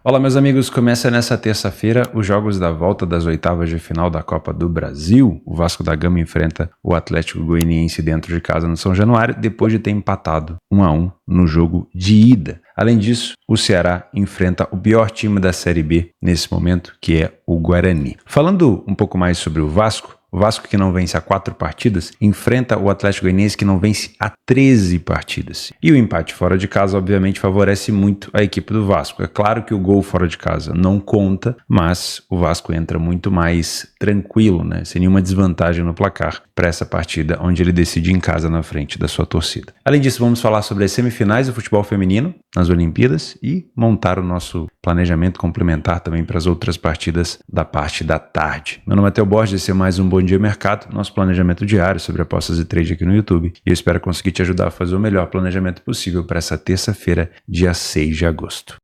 Olá, meus amigos, começa nessa terça-feira os jogos da volta das oitavas de final da Copa do Brasil. O Vasco da Gama enfrenta o Atlético Goianiense dentro de casa no São Januário, depois de ter empatado 1-1 no jogo de ida. Além disso, o Ceará enfrenta o pior time da Série B nesse momento, que é o Guarani. Falando um pouco mais sobre o Vasco que não vence há 4 partidas, enfrenta o Atlético Goianiense que não vence há 13 partidas. E o empate fora de casa, obviamente, favorece muito a equipe do Vasco. É claro que o gol fora de casa não conta, mas o Vasco entra muito mais tranquilo, né? Sem nenhuma desvantagem no placar para essa partida, onde ele decide em casa na frente da sua torcida. Além disso, vamos falar sobre as semifinais do futebol feminino nas Olimpíadas e montar o nosso planejamento complementar também para as outras partidas da parte da tarde. Meu nome é Theo Borges, esse é mais um Bom Dia Mercado, nosso planejamento diário sobre apostas e trade aqui no YouTube. E eu espero conseguir te ajudar a fazer o melhor planejamento possível para essa terça-feira, dia 6 de agosto.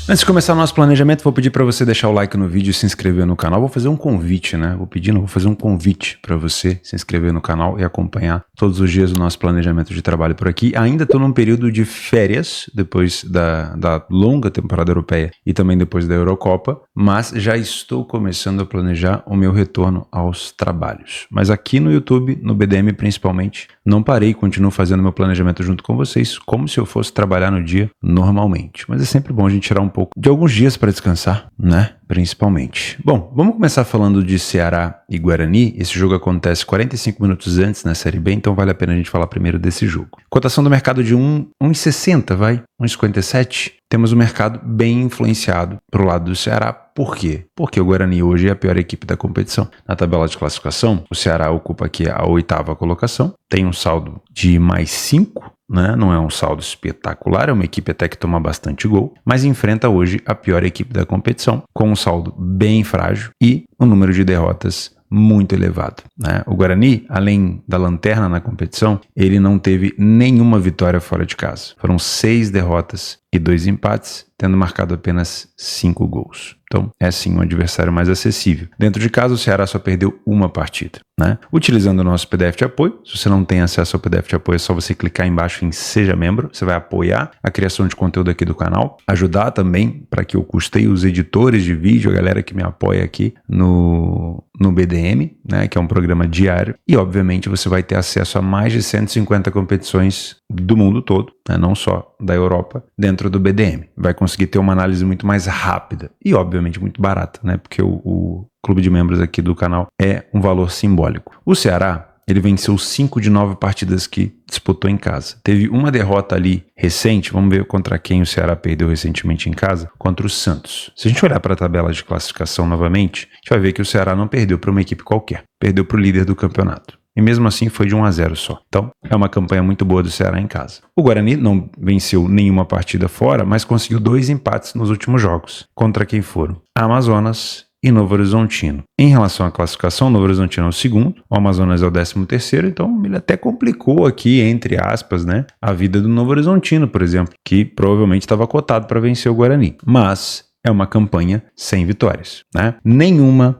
Antes de começar o nosso planejamento, vou pedir para você deixar o like no vídeo e se inscrever no canal. Vou fazer um convite, né? Vou fazer um convite para você se inscrever no canal e acompanhar todos os dias o nosso planejamento de trabalho por aqui. Ainda estou num período de férias, depois da longa temporada europeia e também depois da Eurocopa, mas já estou começando a planejar o meu retorno aos trabalhos. Mas aqui no YouTube, no BDM principalmente, não parei, continuo fazendo meu planejamento junto com vocês, como se eu fosse trabalhar no dia normalmente. Mas é sempre bom a gente tirar um pouco de alguns dias para descansar, né? Principalmente. Bom, vamos começar falando de Ceará e Guarani. Esse jogo acontece 45 minutos antes na Série B, então vale a pena a gente falar primeiro desse jogo. Cotação do mercado de 1,60, 1,57. Temos o mercado bem influenciado para o lado do Ceará. Por quê? Porque o Guarani hoje é a pior equipe da competição. Na tabela de classificação, o Ceará ocupa aqui a 8ª colocação, tem um saldo de mais 5, né? Não é um saldo espetacular, é uma equipe até que toma bastante gol, mas enfrenta hoje a pior equipe da competição, com um saldo bem frágil e um número de derrotas muito elevado, né? O Guarani, além da lanterna na competição, ele não teve nenhuma vitória fora de casa. Foram 6 derrotas e 2 empates, tendo marcado apenas 5 gols. Então, é sim um adversário mais acessível. Dentro de casa, o Ceará só perdeu uma partida, né? Utilizando o nosso PDF de apoio, se você não tem acesso ao PDF de apoio, é só você clicar embaixo em Seja Membro. Você vai apoiar a criação de conteúdo aqui do canal, ajudar também para que eu custeie os editores de vídeo, a galera que me apoia aqui no BDM, né, que é um programa diário. E, obviamente, você vai ter acesso a mais de 150 competições do mundo todo, né, não só da Europa, dentro do BDM. Vai conseguir ter uma análise muito mais rápida e, obviamente, muito barata, né, porque o clube de membros aqui do canal é um valor simbólico. O Ceará, ele venceu 5 de 9 partidas que disputou em casa. Teve uma derrota ali recente, vamos ver contra quem o Ceará perdeu recentemente em casa, contra o Santos. Se a gente olhar para a tabela de classificação novamente, a gente vai ver que o Ceará não perdeu para uma equipe qualquer, perdeu para o líder do campeonato. E mesmo assim foi de 1-0 só. Então, é uma campanha muito boa do Ceará em casa. O Guarani não venceu nenhuma partida fora, mas conseguiu 2 empates nos últimos jogos. Contra quem foram? Amazonas e Novo Horizontino. Em relação à classificação, o Novo Horizontino é o 2º, o Amazonas é o 13º, então ele até complicou aqui, entre aspas, né, a vida do Novo Horizontino, por exemplo, que provavelmente estava cotado para vencer o Guarani. Mas é uma campanha sem vitórias, né? Nenhuma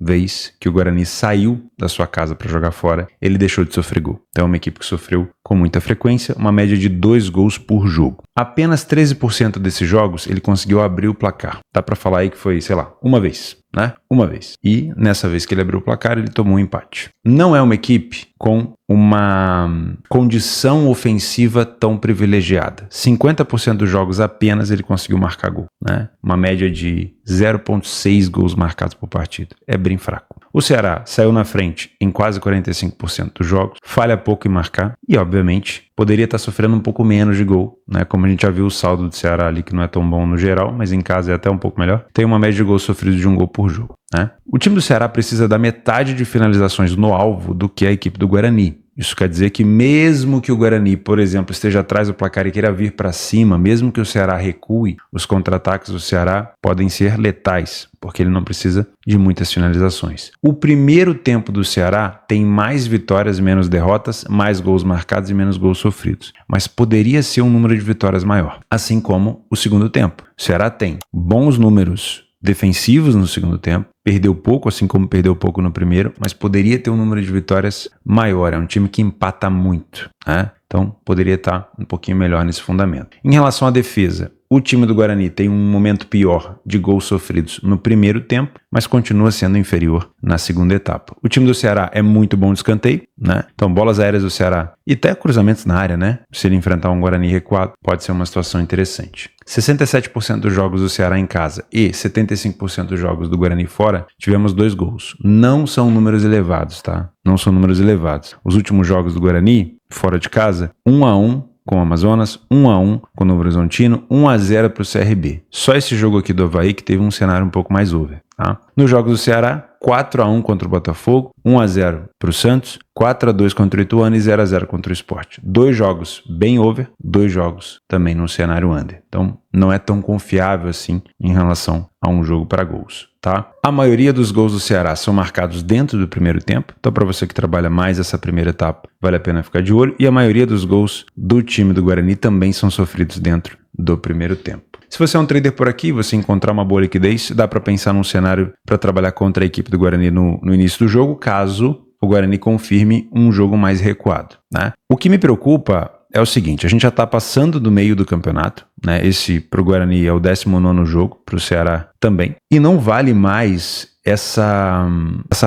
vez que o Guarani saiu da sua casa para jogar fora, ele deixou de sofrer gol. Então é uma equipe que sofreu com muita frequência, uma média de 2 gols por jogo. Apenas 13% desses jogos ele conseguiu abrir o placar. Dá para falar aí que foi, sei lá, uma vez, né? Uma vez. E nessa vez que ele abriu o placar, ele tomou um empate. Não é uma equipe com uma condição ofensiva tão privilegiada. 50% dos jogos apenas ele conseguiu marcar gol, né? Uma média de 0,6 gols marcados por partida. É bem fraco. O Ceará saiu na frente em quase 45% dos jogos, falha pouco em marcar e, obviamente, poderia estar sofrendo um pouco menos de gol, né? Como a gente já viu o saldo do Ceará ali, que não é tão bom no geral, mas em casa é até um pouco melhor. Tem uma média de gols sofridos de 1 gol por jogo, né? O time do Ceará precisa da metade de finalizações no alvo do que a equipe do Guarani. Isso quer dizer que mesmo que o Guarani, por exemplo, esteja atrás do placar e queira vir para cima, mesmo que o Ceará recue, os contra-ataques do Ceará podem ser letais, porque ele não precisa de muitas finalizações. O primeiro tempo do Ceará tem mais vitórias, menos derrotas, mais gols marcados e menos gols sofridos, mas poderia ser um número de vitórias maior, assim como o segundo tempo. O Ceará tem bons números defensivos no segundo tempo, perdeu pouco, assim como perdeu pouco no primeiro, mas poderia ter um número de vitórias maior. É um time que empata muito, né? Então poderia estar um pouquinho melhor nesse fundamento. Em relação à defesa, O time do Guarani tem um momento pior de gols sofridos no primeiro tempo, mas continua sendo inferior na segunda etapa. O time do Ceará é muito bom de escanteio, né? Então, bolas aéreas do Ceará e até cruzamentos na área, né? Se ele enfrentar um Guarani recuado, pode ser uma situação interessante. 67% dos jogos do Ceará em casa e 75% dos jogos do Guarani fora, tivemos 2 gols. Não são números elevados, tá? Não são números elevados. Os últimos jogos do Guarani, fora de casa, 1-1 com o Amazonas, 1-1 com o Novo Horizontino, 1-0 para o CRB. Só esse jogo aqui do Avaí que teve um cenário um pouco mais over, tá? Nos jogos do Ceará, 4-1 contra o Botafogo, 1-0 para o Santos, 4-2 contra o Ituano e 0-0 contra o Sport. 2 jogos bem over, 2 jogos também no cenário under. Então, não é tão confiável assim em relação a um jogo para gols, tá? A maioria dos gols do Ceará são marcados dentro do primeiro tempo. Então, para você que trabalha mais essa primeira etapa, vale a pena ficar de olho. E a maioria dos gols do time do Guarani também são sofridos dentro do primeiro tempo. Se você é um trader por aqui, você encontrar uma boa liquidez, dá para pensar num cenário para trabalhar contra a equipe do Guarani no início do jogo, caso o Guarani confirme um jogo mais recuado, né? O que me preocupa é o seguinte, a gente já está passando do meio do campeonato, né? Esse para o Guarani é o 19º jogo, para o Ceará também, e não vale mais essa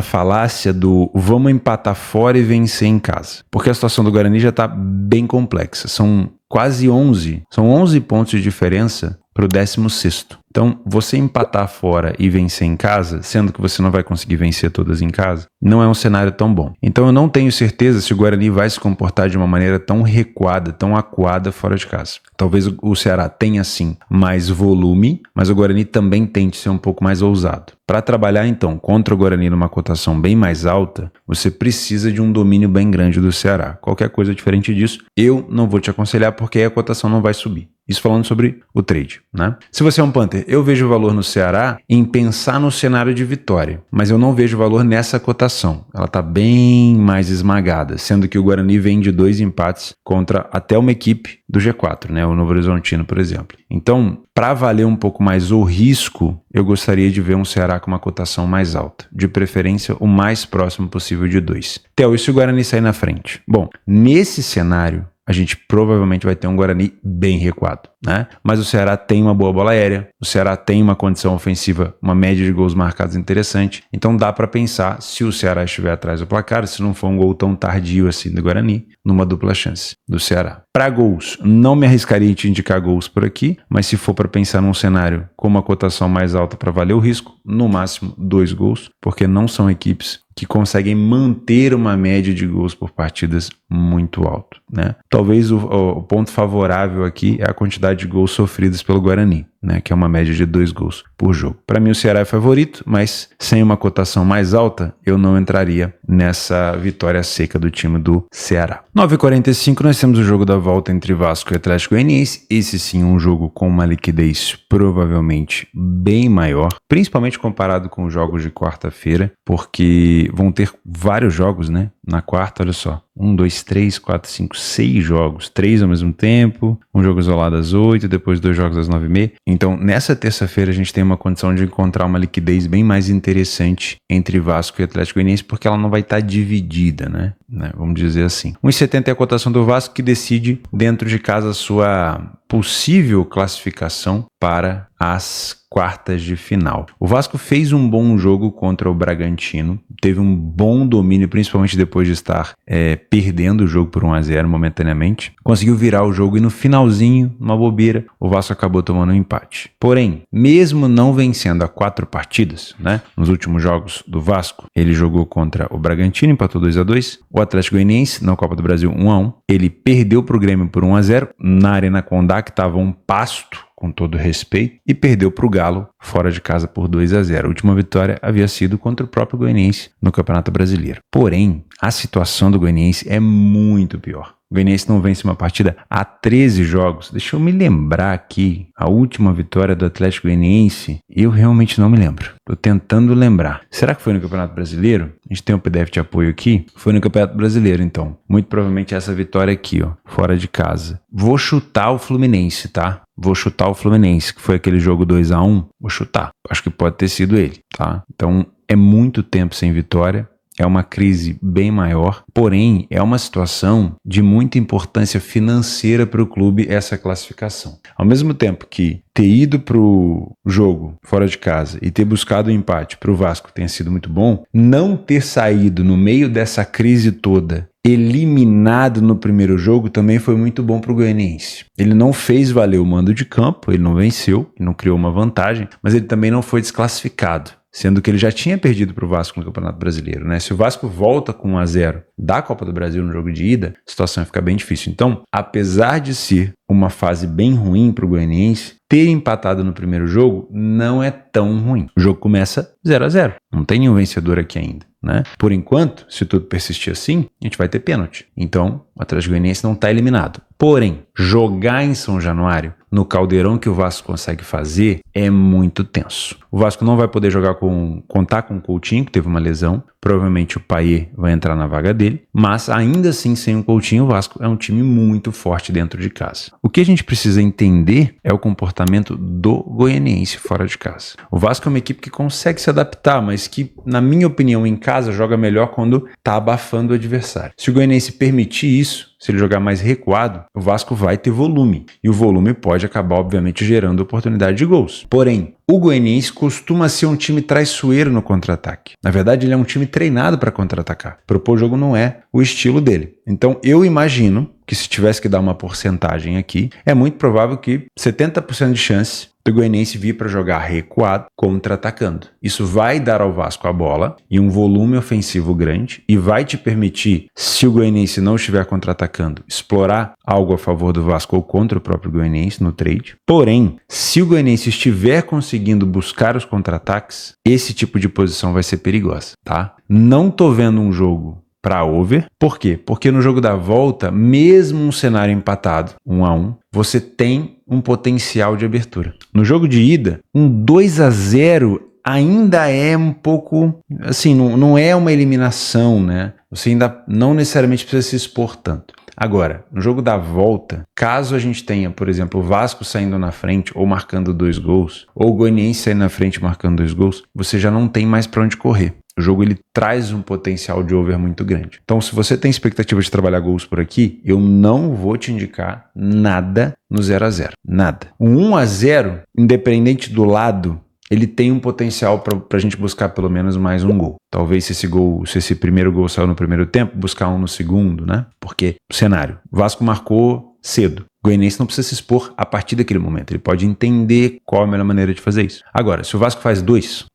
falácia do vamos empatar fora e vencer em casa, porque a situação do Guarani já está bem complexa, são 11 pontos de diferença para o 16º. Então, você empatar fora e vencer em casa, sendo que você não vai conseguir vencer todas em casa, não é um cenário tão bom. Então, eu não tenho certeza se o Guarani vai se comportar de uma maneira tão recuada, tão acuada fora de casa. Talvez o Ceará tenha, sim, mais volume, mas o Guarani também tente ser um pouco mais ousado. Para trabalhar, então, contra o Guarani numa cotação bem mais alta, você precisa de um domínio bem grande do Ceará. Qualquer coisa diferente disso, eu não vou te aconselhar porque aí a cotação não vai subir. Isso falando sobre o trade, né? Se você é um punter, eu vejo valor no Ceará em pensar no cenário de vitória, mas eu não vejo valor nessa cotação. Ela está bem mais esmagada, sendo que o Guarani vem de 2 empates contra até uma equipe do G4, né? O Novo Horizontino, por exemplo. Então, para valer um pouco mais o risco, eu gostaria de ver um Ceará com uma cotação mais alta, de preferência o mais próximo possível de 2. Theo, e se o Guarani sair na frente? Bom, nesse cenário, a gente provavelmente vai ter um Guarani bem recuado, né? Mas o Ceará tem uma boa bola aérea, o Ceará tem uma condição ofensiva, uma média de gols marcados interessante, então dá para pensar, se o Ceará estiver atrás do placar, se não for um gol tão tardio assim do Guarani, numa dupla chance do Ceará. Para gols, não me arriscaria em te indicar gols por aqui, mas se for para pensar num cenário com uma cotação mais alta para valer o risco, no máximo 2 gols, porque não são equipes que conseguem manter uma média de gols por partidas muito alto, né? Talvez o ponto favorável aqui é a quantidade de gols sofridos pelo Guarani, né? Que é uma média de 2 gols por jogo. Para mim o Ceará é favorito, mas sem uma cotação mais alta, eu não entraria nessa vitória seca do time do Ceará. 9h45 nós temos o jogo da volta entre Vasco e Atlético Goianiense. Esse sim um jogo com uma liquidez provavelmente bem maior, principalmente comparado com os jogos de quarta-feira, porque vão ter vários jogos, né? Na quarta, olha só. 1, 2, 3, 4, 5, 6 jogos. 3 ao mesmo tempo. Um jogo isolado às 8, depois 2 jogos às 9h30. Então, nessa terça-feira, a gente tem uma condição de encontrar uma liquidez bem mais interessante entre Vasco e Atlético Goianiense, porque ela não vai estar dividida, né? Vamos dizer assim. 1,70 é a cotação do Vasco, que decide dentro de casa a sua possível classificação para as quartas de final. O Vasco fez um bom jogo contra o Bragantino, teve um bom domínio, principalmente depois de estar perdendo o jogo por 1-0 momentaneamente. Conseguiu virar o jogo e no finalzinho, uma bobeira, o Vasco acabou tomando um empate. Porém, mesmo não vencendo a 4 partidas, né, nos últimos jogos do Vasco, ele jogou contra o Bragantino, empatou 2-2, o Atlético Goianiense na Copa do Brasil 1-1, ele perdeu para o Grêmio por 1-0, na Arena Condá, que estava um pasto, com todo respeito, e perdeu para o Galo fora de casa por 2-0. A última vitória havia sido contra o próprio Goianiense no Campeonato Brasileiro. Porém, a situação do Goianiense é muito pior. O Goianiense não vence uma partida há 13 jogos. Deixa eu me lembrar aqui, a última vitória do Atlético Goianiense, eu realmente não me lembro. Tô tentando lembrar. Será que foi no Campeonato Brasileiro? A gente tem um PDF de apoio aqui. Foi no Campeonato Brasileiro, então. Muito provavelmente essa vitória aqui, ó, fora de casa. Vou chutar o Fluminense, tá? Vou chutar o Fluminense, que foi aquele jogo 2-1. Vou chutar. Acho que pode ter sido ele, tá? Então, é muito tempo sem vitória. é uma crise bem maior, porém é uma situação de muita importância financeira para o clube essa classificação. Ao mesmo tempo que ter ido para o jogo fora de casa e ter buscado o empate para o Vasco tenha sido muito bom, não ter saído no meio dessa crise toda eliminado no primeiro jogo também foi muito bom para o Goianiense. Ele não fez valer o mando de campo, ele não venceu, não criou uma vantagem, mas ele também não foi desclassificado, sendo que ele já tinha perdido para o Vasco no Campeonato Brasileiro, né? Se o Vasco volta com 1-0 da Copa do Brasil no jogo de ida, a situação fica bem difícil. Então, apesar de ser uma fase bem ruim para o Goianiense, ter empatado no primeiro jogo não é tão ruim. O jogo começa 0-0, não tem nenhum vencedor aqui ainda, né? Por enquanto, se tudo persistir assim, a gente vai ter pênalti. Então, o Atlético Goianiense não está eliminado. Porém, jogar em São Januário, no caldeirão que o Vasco consegue fazer, é muito tenso. O Vasco não vai poder contar com o Coutinho, que teve uma lesão. Provavelmente o Payet vai entrar na vaga dele. Mas ainda assim, sem o Coutinho, o Vasco é um time muito forte dentro de casa. O que a gente precisa entender é o comportamento do Goianiense fora de casa. O Vasco é uma equipe que consegue se adaptar, mas que, na minha opinião, em casa joga melhor quando está abafando o adversário. Se o Goianiense permitir isso, se ele jogar mais recuado, o Vasco vai ter volume. E o volume pode acabar, obviamente, gerando oportunidade de gols. Porém, o Goianiense costuma ser um time traiçoeiro no contra-ataque. Na verdade, ele é um time treinado para contra-atacar. Propor o jogo não é o estilo dele. Então, eu imagino que se tivesse que dar uma porcentagem aqui, é muito provável que 70% de chance do Goianiense vir para jogar recuado, contra-atacando. Isso vai dar ao Vasco a bola e um volume ofensivo grande e vai te permitir, se o Goianiense não estiver contra-atacando, explorar algo a favor do Vasco ou contra o próprio Goianiense no trade. Porém, se o Goianiense estiver conseguindo buscar os contra-ataques, esse tipo de posição vai ser perigosa, tá? Não tô vendo um jogo para over. Por quê? Porque no jogo da volta, mesmo um cenário empatado, 1-1, você tem um potencial de abertura. No jogo de ida, um 2-0 ainda é um pouco, assim, não é uma eliminação, né? Você ainda não necessariamente precisa se expor tanto. Agora, no jogo da volta, caso a gente tenha, por exemplo, o Vasco saindo na frente ou marcando 2 gols, ou o Goianiense saindo na frente marcando 2 gols, você já não tem mais para onde correr. O jogo ele traz um potencial de over muito grande. Então, se você tem expectativa de trabalhar gols por aqui, eu não vou te indicar nada no 0-0. Nada. O 1-0, independente do lado, ele tem um potencial para a gente buscar pelo menos mais um gol. Talvez se esse primeiro gol saiu no primeiro tempo, buscar um no segundo, né? Porque o cenário, o Vasco marcou cedo. O Goianiense não precisa se expor a partir daquele momento. Ele pode entender qual a melhor maneira de fazer isso. Agora, se o Vasco faz dois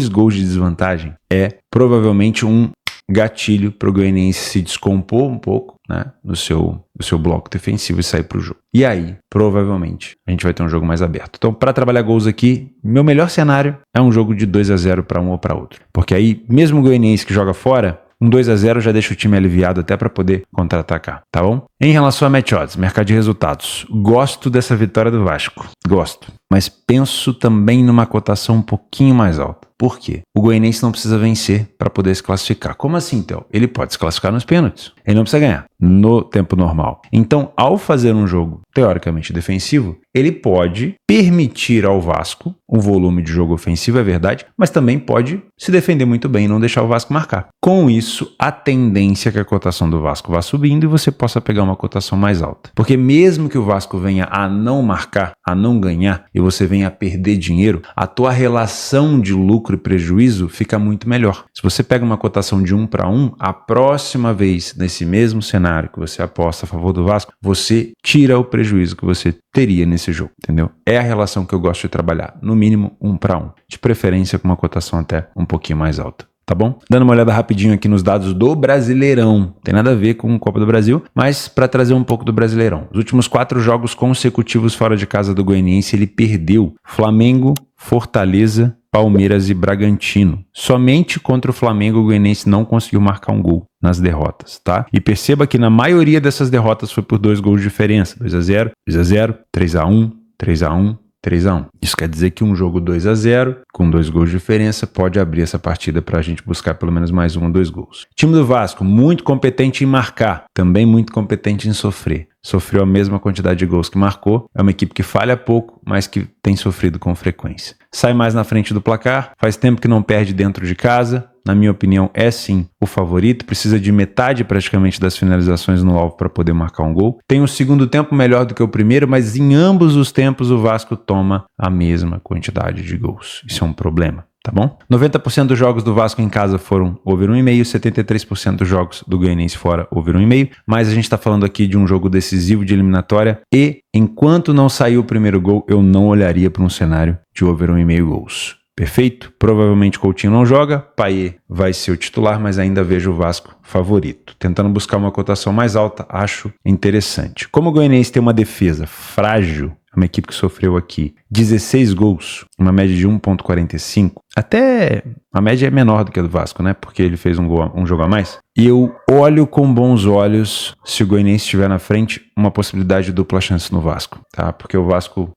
gols de desvantagem, é provavelmente um gatilho para o Goianiense se descompor um pouco, né, do seu bloco defensivo e sair para o jogo. E aí, provavelmente, a gente vai ter um jogo mais aberto. Então, para trabalhar gols aqui, meu melhor cenário é um jogo de 2-0 para um ou para outro. Porque aí, mesmo o Goianiense que joga fora, um 2-0 já deixa o time aliviado até para poder contra-atacar, tá bom? Em relação a match odds, mercado de resultados, gosto dessa vitória do Vasco, gosto, mas penso também numa cotação um pouquinho mais alta. Por quê? O Goianiense não precisa vencer para poder se classificar. Como assim, Theo? Ele pode se classificar nos pênaltis. Ele não precisa ganhar no tempo normal. Então, ao fazer um jogo teoricamente defensivo, ele pode permitir ao Vasco um volume de jogo ofensivo, é verdade, mas também pode se defender muito bem e não deixar o Vasco marcar. Com isso, a tendência é que a cotação do Vasco vá subindo e você possa pegar uma cotação mais alta. Porque mesmo que o Vasco venha a não marcar, a não ganhar, e você venha a perder dinheiro, a tua relação de lucro e prejuízo fica muito melhor. Se você pega uma cotação de 1 para 1, a próxima vez, nesse mesmo cenário que você aposta a favor do Vasco, você tira o prejuízo que você teria nesse jogo, entendeu? É a relação que eu gosto de trabalhar, no mínimo 1 para 1, de preferência com uma cotação até um pouquinho mais alta. Tá bom? Dando uma olhada rapidinho aqui nos dados do Brasileirão. Tem nada a ver com Copa do Brasil, mas para trazer um pouco do Brasileirão. Os últimos 4 jogos consecutivos fora de casa do Goianiense, ele perdeu Flamengo, Fortaleza, Palmeiras e Bragantino. Somente contra o Flamengo o Goianiense não conseguiu marcar um gol nas derrotas, tá? E perceba que na maioria dessas derrotas foi por 2 gols de diferença. 2-0, 2-0, 3-1, 3-1, 3-1. Isso quer dizer que um jogo 2-0, com 2 gols de diferença, pode abrir essa partida para a gente buscar pelo menos mais 1 ou 2 gols. Time do Vasco, muito competente em marcar, também muito competente em sofrer. Sofreu a mesma quantidade de gols que marcou. É uma equipe que falha pouco, mas que tem sofrido com frequência. Sai mais na frente do placar, faz tempo que não perde dentro de casa, na minha opinião, é sim o favorito, precisa de metade praticamente das finalizações no alvo para poder marcar um gol. Tem um segundo tempo melhor do que o primeiro, mas em ambos os tempos o Vasco toma a mesma quantidade de gols. Isso é um problema. Tá bom? 90% dos jogos do Vasco em casa foram over 1,5, 73% dos jogos do Goianiense fora over 1,5, mas a gente tá falando aqui de um jogo decisivo de eliminatória e enquanto não sair o primeiro gol, eu não olharia para um cenário de over 1,5 gols. Perfeito? Provavelmente Coutinho não joga, Payet vai ser o titular, mas ainda vejo o Vasco favorito. Tentando buscar uma cotação mais alta, acho interessante. Como o Goianiense tem uma defesa frágil, uma equipe que sofreu aqui 16 gols, uma média de 1,45. Até a média é menor do que a do Vasco, né? Porque ele fez um jogo a mais. E eu olho com bons olhos, se o Goianiense estiver na frente, uma possibilidade de dupla chance no Vasco, tá? Porque o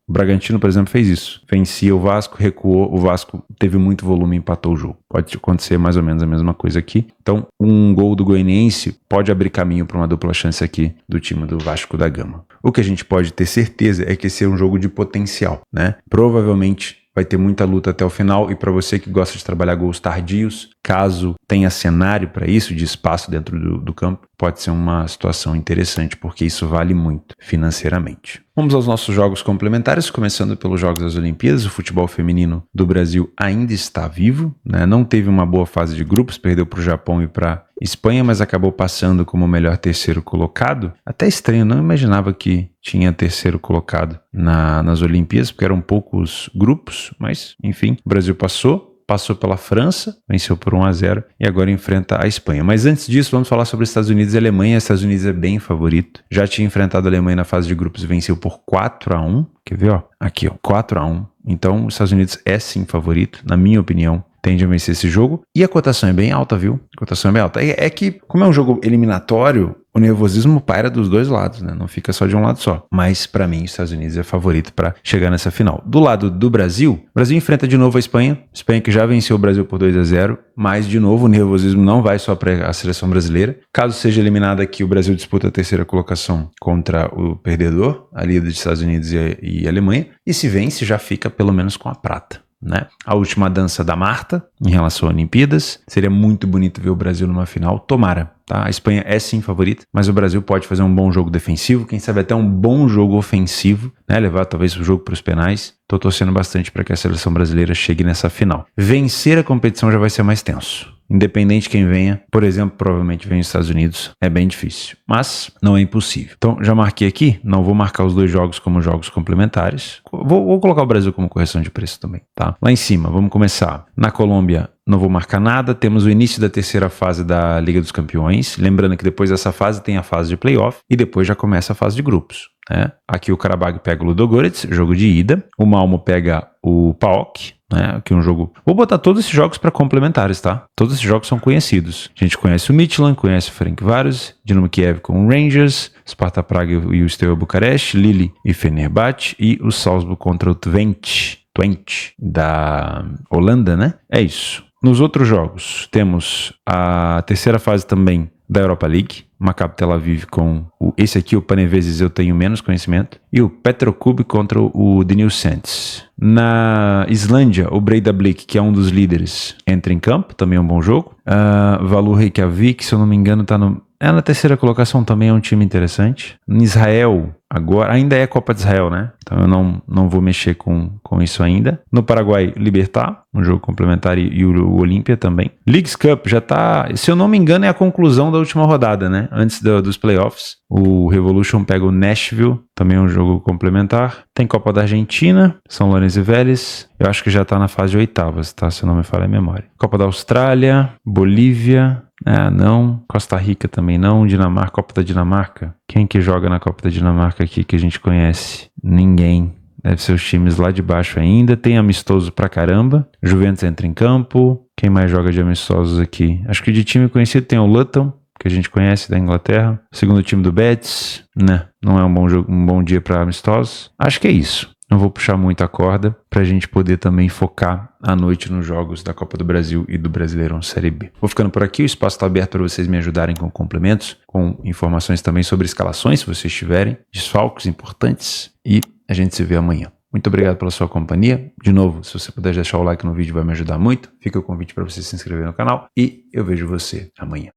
Bragantino, por exemplo, fez isso. Vencia o Vasco, recuou, o Vasco teve muito volume e empatou o jogo. Pode acontecer mais ou menos a mesma coisa aqui. Então, um gol do Goianiense pode abrir caminho para uma dupla chance aqui do time do Vasco da Gama. O que a gente pode ter certeza é que esse é um jogo de potencial, né? Provavelmente vai ter muita luta até o final e para você que gosta de trabalhar gols tardios, caso tenha cenário para isso, de espaço dentro do campo, pode ser uma situação interessante porque isso vale muito financeiramente. Vamos aos nossos jogos complementares, começando pelos Jogos das Olimpíadas. O futebol feminino do Brasil ainda está vivo, né? Não teve uma boa fase de grupos, perdeu para o Japão e para Espanha, mas acabou passando como o melhor terceiro colocado. Até estranho, não imaginava que tinha terceiro colocado nas Olimpíadas, porque eram poucos grupos, mas enfim, o Brasil passou pela França, venceu por 1-0 e agora enfrenta a Espanha. Mas antes disso, vamos falar sobre Estados Unidos e Alemanha. Estados Unidos é bem favorito. Já tinha enfrentado a Alemanha na fase de grupos e venceu por 4-1. Quer ver, ó? Aqui, ó, 4-1. Então, os Estados Unidos é sim favorito, na minha opinião. Tende a vencer esse jogo. E a cotação é bem alta, viu? A cotação é bem alta. É que, como é um jogo eliminatório, o nervosismo paira dos dois lados, né? Não fica só de um lado só. Mas, pra mim, os Estados Unidos é favorito para chegar nessa final. Do lado do Brasil, o Brasil enfrenta de novo a Espanha. Espanha que já venceu o Brasil por 2-0. Mas, de novo, o nervosismo não vai só para a seleção brasileira. Caso seja eliminada aqui, o Brasil disputa a terceira colocação contra o perdedor, ali dos Estados Unidos e Alemanha. E se vence, já fica pelo menos com a prata, né? A última dança da Marta em relação a Olimpíadas. Seria muito bonito ver o Brasil numa final. Tomara, tá? A Espanha é sim favorita, mas o Brasil pode fazer um bom jogo defensivo, quem sabe até um bom jogo ofensivo, né? Levar talvez o jogo para os penais. Tô torcendo bastante para que a seleção brasileira chegue nessa final. Vencer a competição já vai ser mais tenso. Independente de quem venha, por exemplo, provavelmente vem os Estados Unidos, é bem difícil, mas não é impossível. Então, já marquei aqui, não vou marcar os dois jogos como jogos complementares, vou colocar o Brasil como correção de preço também, tá? Lá em cima, vamos começar. Na Colômbia, não vou marcar nada, temos o início da terceira fase da Liga dos Campeões, lembrando que depois dessa fase tem a fase de playoff e depois já começa a fase de grupos. Aqui o Karabag pega o Ludogorets, jogo de ida, o Malmo pega o PAOK, né? Aqui um jogo. Vou botar todos esses jogos para complementares, tá? Todos esses jogos são conhecidos. A gente conhece o Midtjylland, conhece o Ferencváros, Dinamo Kiev com o Rangers, Sparta Praga e o Steaua Bucareste, Lille e Fenerbahçe e o Salzburg contra o Twente da Holanda, né? É isso. Nos outros jogos temos a terceira fase também da Europa League, Maccabi Tel Aviv com esse aqui, o Panevezes, eu tenho menos conhecimento, e o Petrokub contra o Denil Sands. Na Islândia, o Breiðablik, que é um dos líderes, entra em campo, também é um bom jogo. Valur Reykjavik, se eu não me engano, tá na terceira colocação, também é um time interessante. Em Israel, agora, ainda é Copa de Israel, né? Então eu não vou mexer com isso ainda. No Paraguai, Libertad, um jogo complementar, e o Olímpia também. Leagues Cup já tá, se eu não me engano, é a conclusão da última rodada, né? Antes dos playoffs. O Revolution pega o Nashville, também é um jogo complementar. Tem Copa da Argentina, São Lourenço e Vélez. Eu acho que já tá na fase de oitavas, tá? Se eu não me falha a memória. Copa da Austrália, Bolívia. Não. Costa Rica também não. Dinamarca, Copa da Dinamarca. Quem que joga na Copa da Dinamarca aqui que a gente conhece? Ninguém. Deve ser os times lá de baixo ainda. Tem amistoso pra caramba. Juventus entra em campo. Quem mais joga de amistosos aqui? Acho que de time conhecido tem o Luton, que a gente conhece da Inglaterra. Segundo time do Betis. Não é um bom dia para amistosos. Acho que é isso. Não vou puxar muito a corda para a gente poder também focar à noite nos jogos da Copa do Brasil e do Brasileirão Série B. Vou ficando por aqui, o espaço está aberto para vocês me ajudarem com complementos, com informações também sobre escalações, se vocês tiverem, desfalques importantes, e a gente se vê amanhã. Muito obrigado pela sua companhia. De novo, se você puder deixar o like no vídeo vai me ajudar muito. Fica o convite para você se inscrever no canal e eu vejo você amanhã.